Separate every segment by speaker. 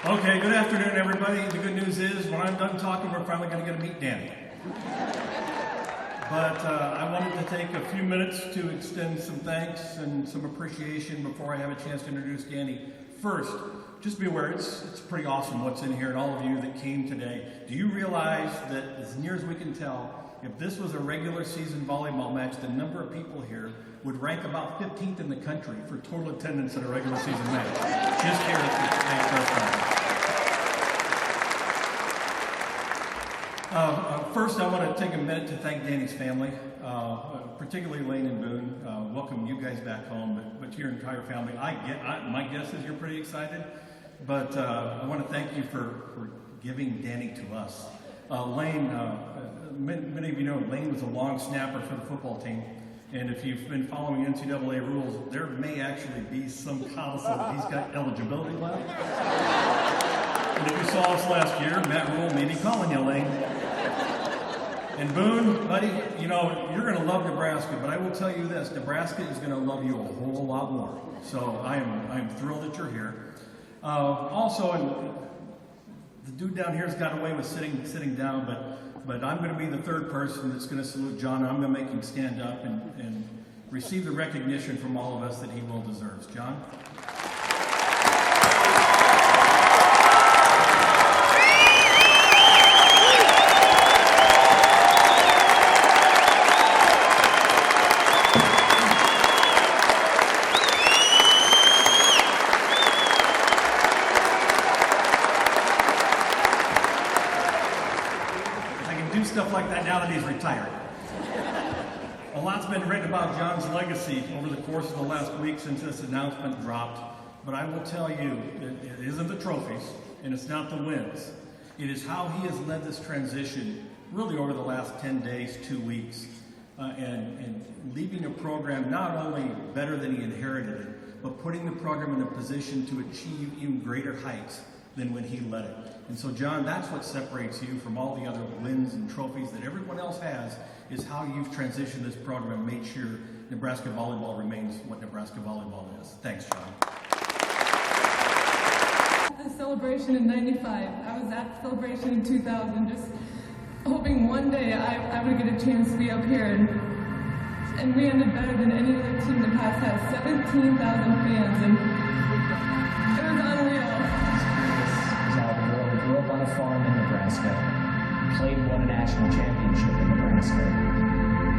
Speaker 1: Okay, good afternoon, everybody. The good news is, when I'm done talking, we're finally going to get to meet Dani. But I wanted to take a few minutes to extend some thanks and some appreciation before I have a chance to introduce Dani. First, just be aware, it's pretty awesome what's in here, and all of you that came today. Do you realize that, as near as we can tell, if this was a regular season volleyball match, the number of people here would rank about 15th in the country for total attendance at a regular season match. Just here at the State Fair. First, I want to take a minute to thank Dani's family, particularly Lane and Boone. Welcome you guys back home, but to your entire family. My guess is you're pretty excited, but I want to thank you for giving Dani to us. Lane, many of you know Lane was a long snapper for the football team, and if you've been following NCAA rules, there may actually be some codicil that he's got eligibility left. And if you saw us last year, Matt Rule may be calling you, Lane. And Boone, buddy, you know, you're going to love Nebraska, but I will tell you this, Nebraska is going to love you a whole lot more. So I am thrilled that you're here. Also, the dude down here has got away with sitting down, but I'm going to be the third person that's going to salute John. I'm going to make him stand up and receive the recognition from all of us that he well deserves. John? Stuff like that now that he's retired. A lot's been written about John's legacy over the course of the last week since this announcement dropped, but I will tell you, it isn't the trophies, and it's not the wins. It is how he has led this transition really over the last 10 days, 2 weeks, and leaving a program not only better than he inherited it, but putting the program in a position to achieve even greater heights than when he led it. And so, John, that's what separates you from all the other wins and trophies that everyone else has, is how you've transitioned this program and made sure Nebraska Volleyball remains what Nebraska Volleyball is. Thanks, John.
Speaker 2: The celebration in '95. I was at the celebration in 2000, just hoping one day I would get a chance to be up here. And we ended better than any other team in the past had 17,000 fans. And it was unreal.
Speaker 3: Grew up on a farm in Nebraska, played and won a national championship in Nebraska.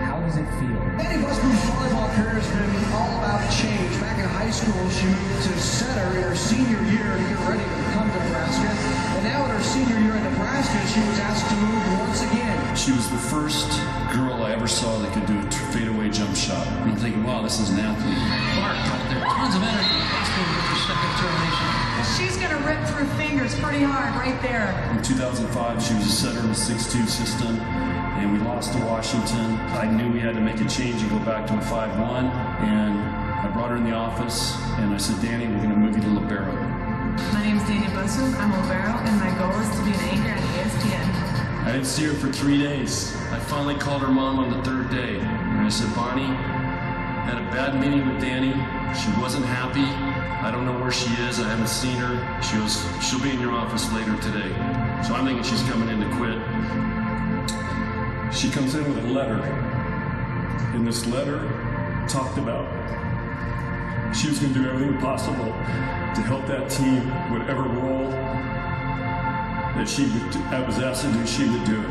Speaker 3: How does it feel?
Speaker 4: Dani Busboom's volleyball career has been all about change. Back in high school, she moved to center in her senior year to get ready to come to Nebraska. And now in her senior year in Nebraska, she was asked to move once again.
Speaker 5: She was the first girl I ever saw that could do a fadeaway jump shot. I'm thinking, wow, this is an athlete.
Speaker 6: Clark out there, tons of energy. Busboom with her second termination.
Speaker 7: She's going to rip through fingers pretty hard right there.
Speaker 5: In 2005, she was a setter in the 6-2 system, and we lost to Washington. I knew we had to make a change and go back to a 5-1, and I brought her in the office, and I said, Dani, we're going to move you to libero.
Speaker 8: My name is Dani Busboom. I'm libero, and my goal is to be an anchor on ESPN.
Speaker 5: I didn't see her for 3 days. I finally called her mom on the third day, and I said, Bonnie, had a bad meeting with Dani. She wasn't happy. I don't know where she is. I haven't seen her. She goes, she'll be in your office later today. So I'm thinking she's coming in to quit. She comes in with a letter. And this letter talked about she was going to do everything possible to help that team, whatever role that I was asked to do, she would do it.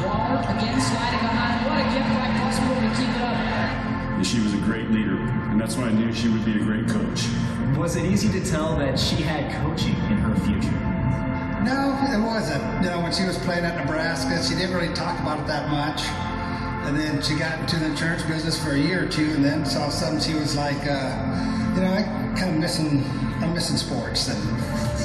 Speaker 7: Waller again sliding behind. What a gift by Busboom to keep it up.
Speaker 5: And she was a great leader, and that's when I knew she would be a great coach.
Speaker 3: Was it easy to tell that she had coaching in her future?
Speaker 9: No, it wasn't. You know, when she was playing at Nebraska, she didn't really talk about it that much. And then she got into the insurance business for a year or two, and then all of a sudden she was like, I'm missing sports. And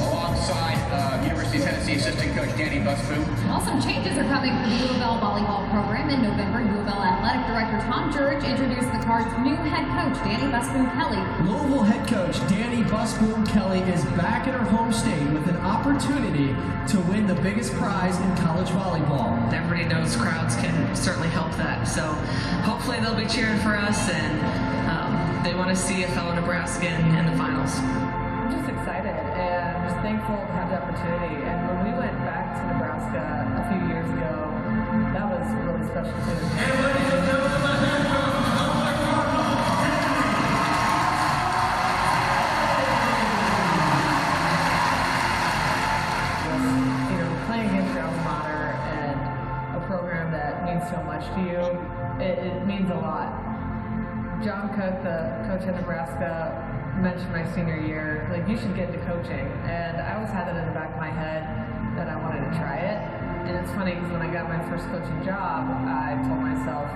Speaker 10: alongside University of Tennessee assistant coach Dani Busboom.
Speaker 11: Well, some changes are coming for the U of L volleyball program. In November, U of L athletic director Tom George introduced the Cards' new head coach, Dani Busboom Kelly.
Speaker 12: Louisville head coach Dani Busboom Kelly is back in her home state with an opportunity to win the biggest prize in college volleyball.
Speaker 8: Everybody knows crowds can certainly help that. So hopefully they'll be cheering for us, and they want to see a fellow Nebraskan in the finals.
Speaker 2: I'm just excited, and thankful to have the opportunity. And when we went back to Nebraska a few years ago, that was really special too. Playing against your alma mater and a program that means so much to you, it means a lot. John Cook, the coach at Nebraska, mentioned my senior year, like, you should get into coaching. And I always had it in the back of my head that I wanted to try it. And it's funny because when I got my first coaching job, I told myself,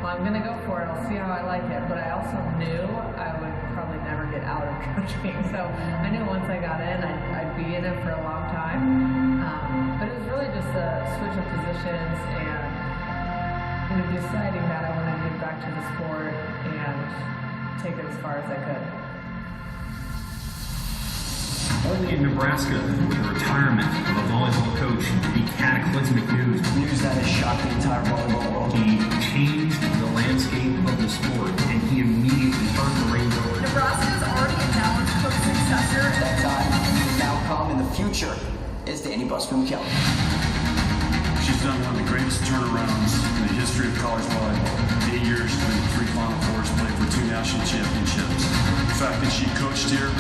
Speaker 2: well, I'm going to go for it. I'll see how I like it. But I also knew I would probably never get out of coaching. So I knew once I got in, I'd be in it for a long time. But it was really just a switch of positions and deciding that I wanted to get back to the sport and take it as far as I could.
Speaker 13: Only in Nebraska would the retirement of a volleyball coach be cataclysmic news.
Speaker 3: News that has shocked the entire volleyball world.
Speaker 13: He changed the landscape of the sport, and he immediately turned the reins over.
Speaker 8: Nebraska is already announced Cook's successor.
Speaker 3: That time has now come, and the future is Dani Busboom Kelly.
Speaker 5: She's done one of the greatest turnarounds in the history of college volleyball. 8 years, she's been to 3 Final Fours, played for 2 national championships. The fact that she coached here.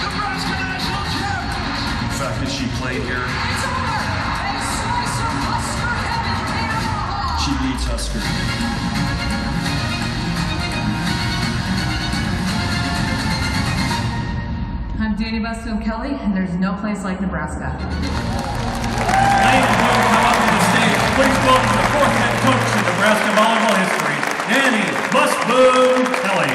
Speaker 4: Nebraska national champions!
Speaker 5: The fact that she played here.
Speaker 7: It's over! A slice of Husker heaven in Omaha!
Speaker 5: She leads Husker.
Speaker 8: I'm Dani Busboom Kelly, and there's no place like Nebraska.
Speaker 1: Ladies and gentlemen, come up to the stage. Please welcome the 4th head coach in Nebraska volleyball history, Dani Busboom Kelly.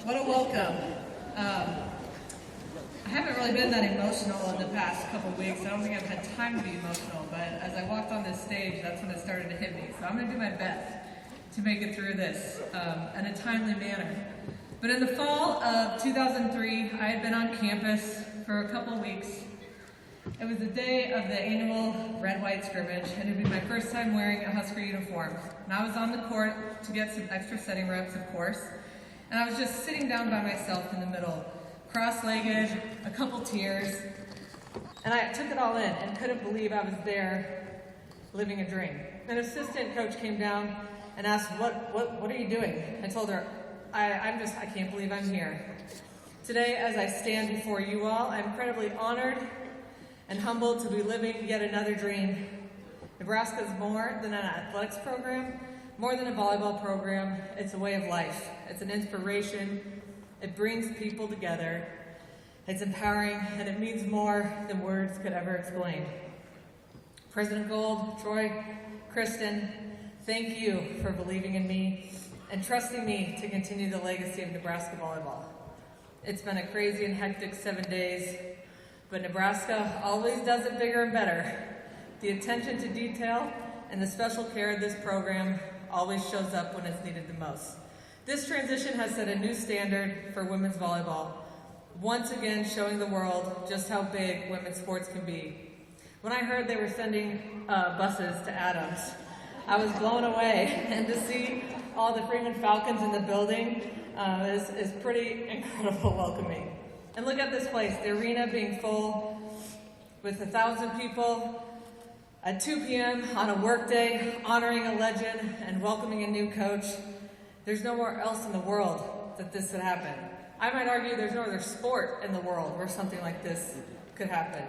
Speaker 8: What a welcome. I haven't really been that emotional in the past couple weeks. I don't think I've had time to be emotional, but as I walked on this stage, that's when it started to hit me. So I'm going to do my best to make it through this in a timely manner. But in the fall of 2003, I had been on campus for a couple weeks. It was the day of the annual red-white scrimmage, and it would be my first time wearing a Husker uniform. And I was on the court to get some extra setting reps, of course. And I was just sitting down by myself in the middle, cross-legged, a couple tears. And I took it all in and couldn't believe I was there living a dream. An assistant coach came down and asked, what are you doing? I told her, I can't believe I'm here. Today, as I stand before you all, I'm incredibly honored and humbled to be living yet another dream. Nebraska is more than an athletics program, more than a volleyball program. It's a way of life. It's an inspiration. It brings people together. It's empowering, and it means more than words could ever explain. President Gold, Troy, Kristen, thank you for believing in me and trusting me to continue the legacy of Nebraska volleyball. It's been a crazy and hectic 7 days, but Nebraska always does it bigger and better. The attention to detail and the special care of this program always shows up when it's needed the most. This transition has set a new standard for women's volleyball, once again showing the world just how big women's sports can be. When I heard they were sending buses to Adams, I was blown away, and to see all the Freeman Falcons in the building is pretty incredible welcoming. And look at this place, the arena being full, with 1,000 people at 2 p.m. on a workday, honoring a legend and welcoming a new coach. There's nowhere else in the world that this could happen. I might argue there's no other sport in the world where something like this could happen.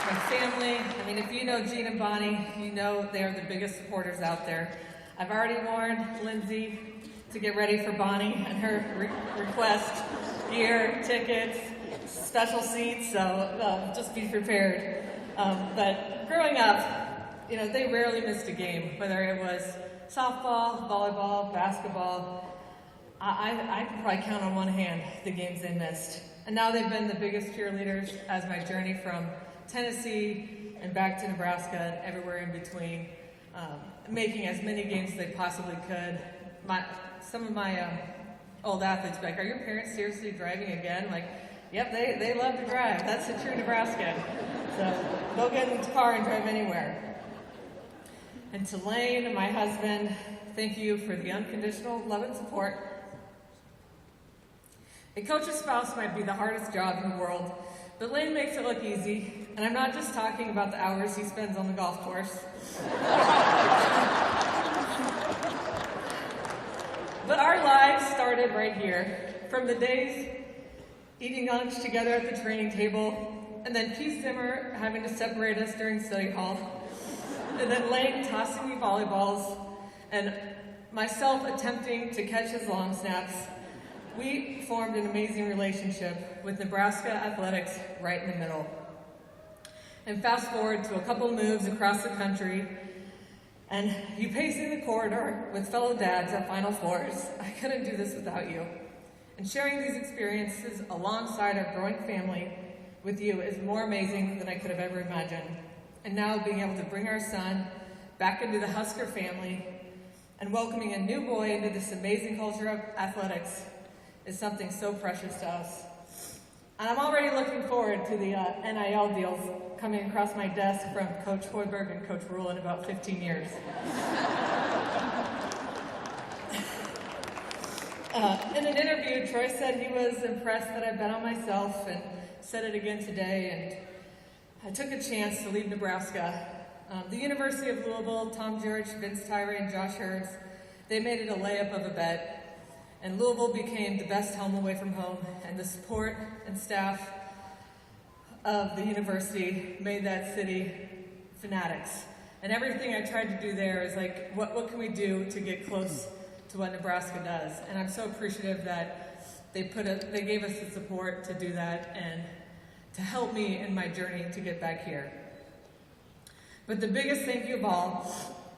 Speaker 8: My family, I mean, if you know Gene and Bonnie, you know they are the biggest supporters out there. I've already warned Lindsay to get ready for Bonnie and her request, gear, tickets, special seats, so just be prepared. But growing up, you know, they rarely missed a game, whether it was softball, volleyball, basketball. I could probably count on one hand the games they missed. And now they've been the biggest cheerleaders as my journey from Tennessee and back to Nebraska and everywhere in between, making as many games as they possibly could. Some of my old athletes be like, "Are your parents seriously driving again?" I'm like, yep, they love to drive. That's a true Nebraskan. So they'll get in the car and drive anywhere. And to Lane, my husband, thank you for the unconditional love and support. A coach's spouse might be the hardest job in the world, but Lane makes it look easy. And I'm not just talking about the hours he spends on the golf course. But our lives started right here, from the days eating lunch together at the training table, and then Keith Zimmer having to separate us during study hall, and then Lane tossing me volleyballs, and myself attempting to catch his long snaps. We formed an amazing relationship with Nebraska athletics right in the middle. And fast forward to a couple moves across the country, and you pacing the corridor with fellow dads at Final Fours. I couldn't do this without you. And sharing these experiences alongside our growing family with you is more amazing than I could have ever imagined. And now being able to bring our son back into the Husker family and welcoming a new boy into this amazing culture of athletics is something so precious to us. And I'm already looking forward to the NIL deals coming across my desk from Coach Hoiberg and Coach Rule in about 15 years. In an interview, Troy said he was impressed that I bet on myself, and said it again today, and I took a chance to leave Nebraska. The University of Louisville, Tom George, Vince Tyree, and Josh Hurts, they made it a layup of a bet. And Louisville became the best home away from home, and the support and staff of the university made that city fanatics. And everything I tried to do there is like, what can we do to get close to what Nebraska does? And I'm so appreciative that they gave us the support to do that and to help me in my journey to get back here. But the biggest thank you of all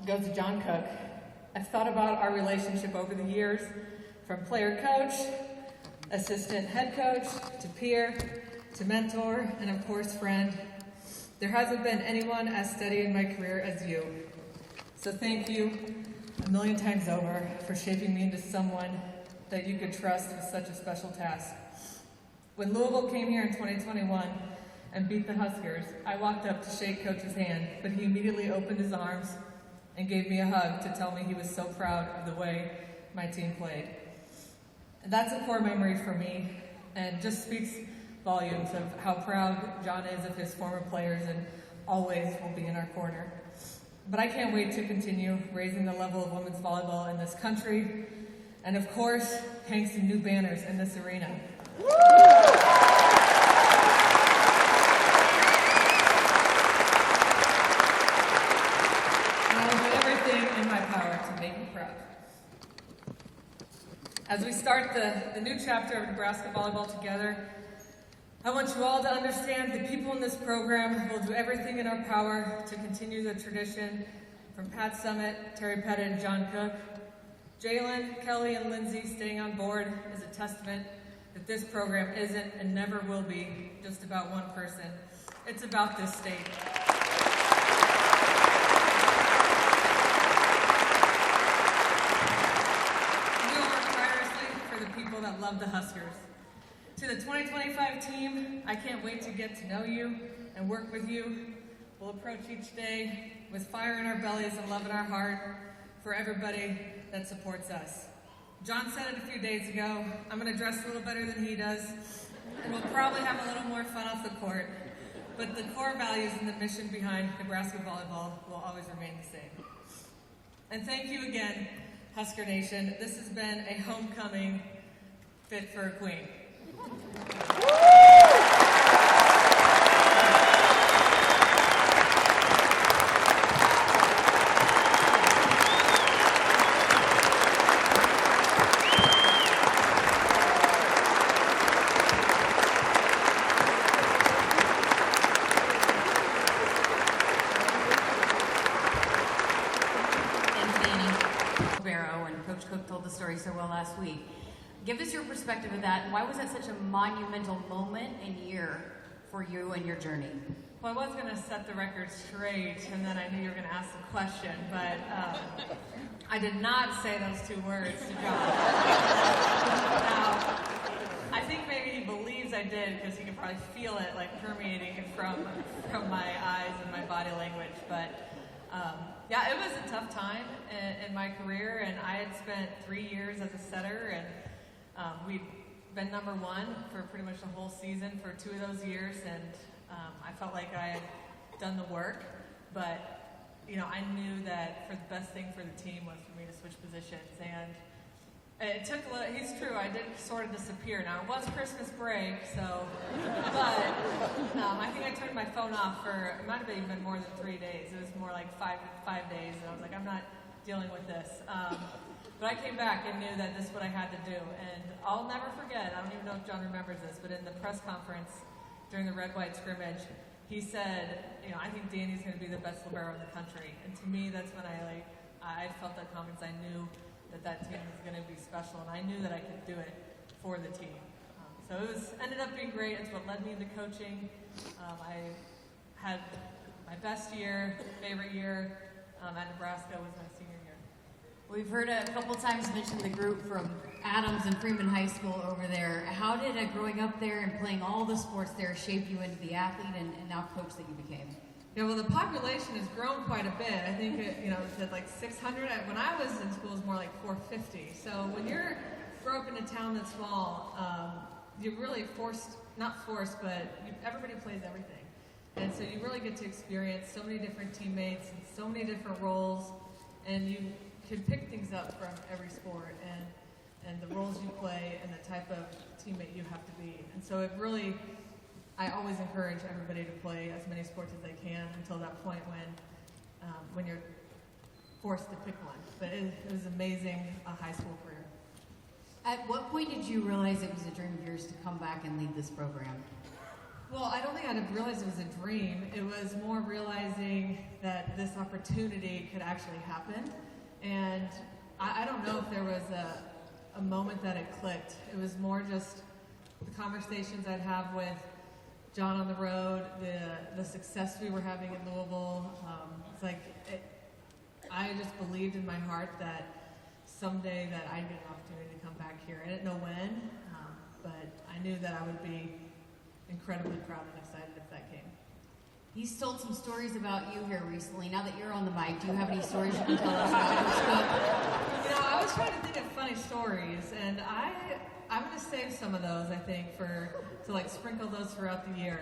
Speaker 8: goes to John Cook. I've thought about our relationship over the years, from player coach, assistant head coach, to peer, to mentor, and of course friend. There hasn't been anyone as steady in my career as you. So thank you a million times over for shaping me into someone that you could trust with such a special task. When Louisville came here in 2021 and beat the Huskers, I walked up to shake Coach's hand, but he immediately opened his arms and gave me a hug to tell me he was so proud of the way my team played. And that's a core memory for me, and just speaks volumes of how proud John is of his former players and always will be in our corner. But I can't wait to continue raising the level of women's volleyball in this country, and of course, hang some new banners in this arena. I will do everything in my power to make you proud. As we start the new chapter of Nebraska Volleyball together, I want you all to understand the people in this program will do everything in our power to continue the tradition from Pat Summit, Terry Pettit, and John Cook. Jalen, Kelly, and Lindsay staying on board is a testament that this program isn't and never will be just about one person. It's about this state. People that love the Huskers. To the 2025 team, I can't wait to get to know you and work with you. We'll approach each day with fire in our bellies and love in our heart for everybody that supports us. John said it a few days ago, I'm going to dress a little better than he does, and we'll probably have a little more fun off the court. But the core values and the mission behind Nebraska Volleyball will always remain the same. And thank you again, Husker Nation. This has been a homecoming fit for a queen.
Speaker 14: Story so well last week. Give us your perspective of that. Why was that such a monumental moment and year for you and your journey?
Speaker 8: Well, I was going to set the record straight, and then I knew you were going to ask the question, but I did not say those two words to John. Now, I think maybe he believes I did because he can probably feel it like permeating from my eyes and my body language, but yeah, it was a tough time in my career, and I had spent 3 years as a setter, and we'd been #1 for pretty much the whole season for 2 of those years, and I felt like I had done the work, but you know, I knew that for the best thing for the team was for me to switch positions, and it took a little, he's true, I did sort of disappear. Now, it was Christmas break, so, but I think I turned my phone off for, it might have even been more than 3 days. It was more like five days, and I was like, I'm not dealing with this. But I came back and knew that this is what I had to do, and I'll never forget, I don't even know if John remembers this, but in the press conference during the red-white scrimmage, he said, you know, I think Dani's going to be the best libero in the country. And to me, that's when I felt that confidence. I knew that team was going to be special, and I knew that I could do it for the team. So it ended up being great. It's what led me into coaching. I had my best year, favorite year at Nebraska was my senior year.
Speaker 14: We've heard a couple times mention the group from Adams and Freeman High School over there. How did growing up there and playing all the sports there shape you into the athlete and now coach that you became?
Speaker 8: Yeah, well, the population has grown quite a bit. I think it's at like 600. When I was in school, it was more like 450. So when you grow up in a town that's small, you're really but everybody plays everything. And so you really get to experience so many different teammates and so many different roles, and you can pick things up from every sport and the roles you play and the type of teammate you have to be. And so it really, I always encourage everybody to play as many sports as they can until that point when you're forced to pick one. But it was amazing high school career.
Speaker 14: At what point did you realize it was a dream of yours to come back and lead this program?
Speaker 8: Well, I don't think I'd have realized it was a dream. It was more realizing that this opportunity could actually happen. And I don't know if there was a moment that it clicked. It was more just the conversations I'd have with John on the road, the success we were having in Louisville. I just believed in my heart that someday that I'd get an opportunity to come back here. I didn't know when, but I knew that I would be incredibly proud and excited if that came.
Speaker 14: He's told some stories about you here recently. Now that you're on the mic, do you have any stories you can tell us about?
Speaker 8: You know, I was trying to think of funny stories, and I'm going to save some of those, I think, to sprinkle those throughout the year.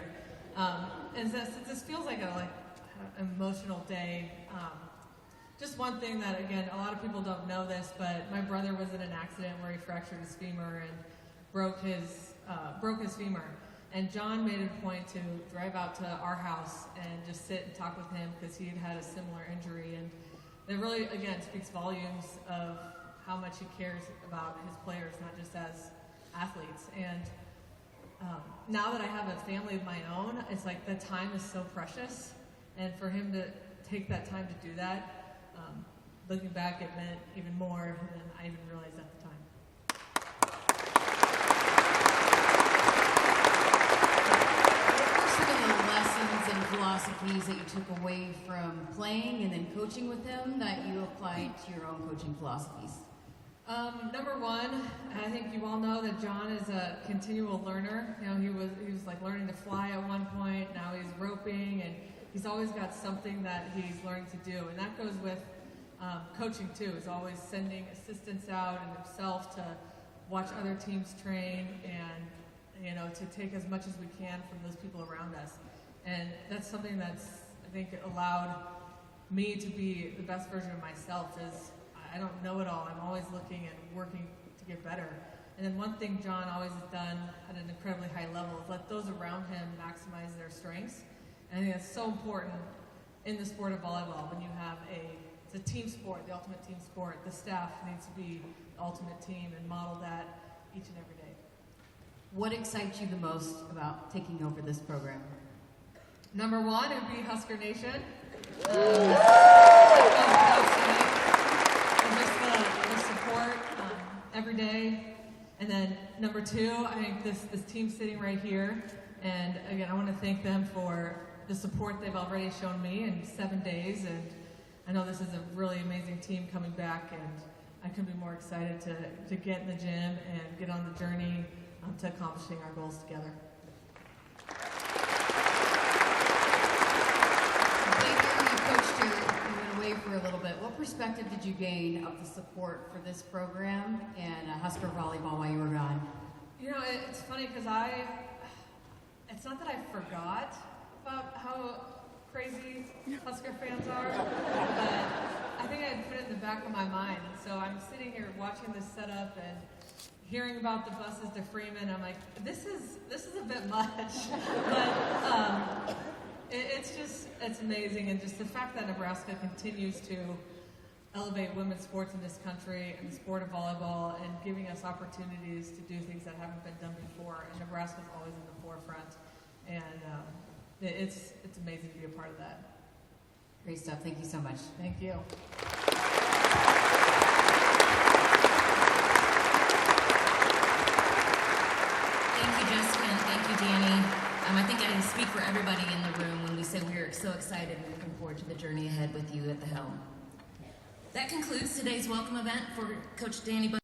Speaker 8: And since this feels like an emotional day, just one thing that, again, a lot of people don't know this, but my brother was in an accident where he fractured his femur and broke his femur. And John made a point to drive out to our house and just sit and talk with him because he had had a similar injury. And it really, again, speaks volumes of how much he cares about his players, not just as athletes. And now that I have a family of my own, it's like the time is so precious. And for him to take that time to do that, looking back, it meant even more than I even realized at the time.
Speaker 14: And philosophies that you took away from playing and then coaching with him that you applied to your own coaching philosophies?
Speaker 8: Number one, I think you all know that John is a continual learner. You know, he was like learning to fly at one point. Now he's roping, and he's always got something that he's learning to do. And that goes with coaching too, is always sending assistants out and himself to watch other teams train and, you know, to take as much as we can from those people around us. And that's something that's, I think, allowed me to be the best version of myself. Is I don't know it all. I'm always looking and working to get better. And then one thing John always has done at an incredibly high level is let those around him maximize their strengths. And I think that's so important in the sport of volleyball. When you have it's a team sport, the ultimate team sport, the staff needs to be the ultimate team and model that each and every day.
Speaker 14: What excites you the most about taking over this program?
Speaker 8: Number one would be Husker Nation. Just the support every day. And then number two, I think this team sitting right here. And again, I want to thank them for the support they've already shown me in 7 days. And I know this is a really amazing team coming back, and I couldn't be more excited to get in the gym and get on the journey to accomplishing our goals together.
Speaker 14: You went away for a little bit. What perspective did you gain of the support for this program and Husker Volleyball while you were gone?
Speaker 8: You know, it's funny because it's not that I forgot about how crazy Husker fans are, but I think I had put it in the back of my mind. And so I'm sitting here watching this setup and hearing about the buses to Freeman. I'm like, this is a bit much, but it's amazing. And just the fact that Nebraska continues to elevate women's sports in this country and the sport of volleyball and giving us opportunities to do things that haven't been done before. And Nebraska's always in the forefront. And it's amazing to be a part of that.
Speaker 14: Great stuff. Thank you so much.
Speaker 8: Thank you.
Speaker 15: Thank you, Jessica, and thank you, Dani. I think I can speak for everybody in the room when we say we are so excited and looking forward to the journey ahead with you at the helm. That concludes today's welcome event for Coach Dani Busboom.